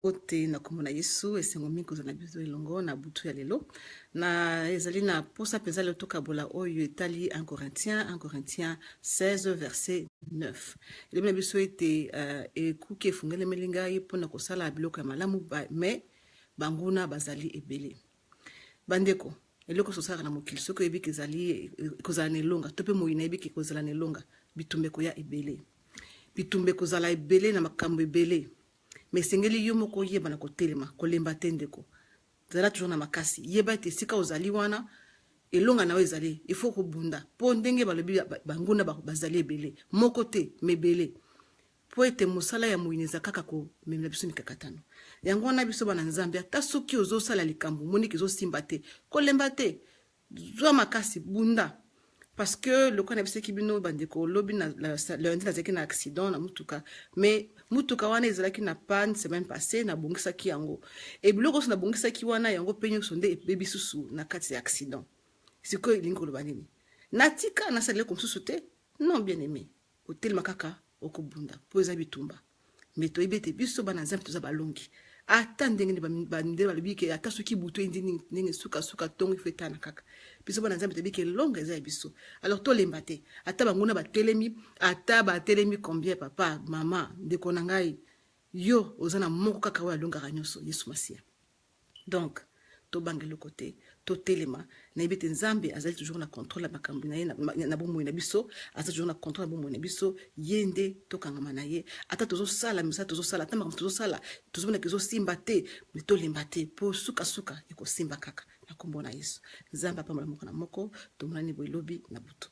Ote na komona Yesu esengo mingi kozala biso elongo na butu ya lelo na ezali na posa penza le tokabola oyo etali 1 Corinthiens 16 verset 9 elemi na biso ete ekuki efungelemeli ngai mpona kosala biloko ya malamu me banguna bazali ebele bandeko eloko sosalaka na mokili soki oyebiki ezali kozala na elonga to mpe moi nayebiki kozala na elonga bitumbe koya ebele bitumbe kozala ebele na makambo ebele mais sengeli yo moko yeba na kotelema kolemba te ndeko zala toujours na makasi yeba ete esika ozali wana elonga nawe ezali il faut kobunda mpo ndenge balobi banguna bazali ebele moko te mebele po ete mosala ya moyini eza kaka komemela biso mikakatano yango wana biso bana nzambe ata soki ozosala likambo moniki ezosimba te kolemba te zwa makasi bunda parce que le na biseki bino bandeko lobi na lundi nazalaki na accident na mutuka mais mutuka wana ezalaki na panne semaine passée na bongisaki yango et biloko so na bongisaki wana yango pe nyonso nde ebebi susu na kati ya accident sikoyo elingi koloba nini natika nasalele komosusu te non bien aimé otelema kaka okobunda po eza bitumba mais toyebi ete biso bana nzambe toza balongi ata ndenge bande balobi ke ata soki butu endi ndenge suka ntongo ifo etana kaka biso bana nzambe toyebi ke longa eza ya biso alors tolemba te ata banguna batelemi combien papa mama ndeko na ngai yo oza na moko kaka oyo alongaka nyonso Yesu Masiya donc tobangela kote totelema nayebi ete nzambe azali toujours na contrôle ya makambo na ye na bomoi na biso azali toujours na contrôle ya bomoi na biso ye nde tokangama na ye ata tozosala misala tozosala ata makambo tozosala tozomona ezosimba te me tolemba te mpo sukasuka ekosimba kaka na kombo na Yesu nzambe apambola moko na moko tomonani boye lobi na butu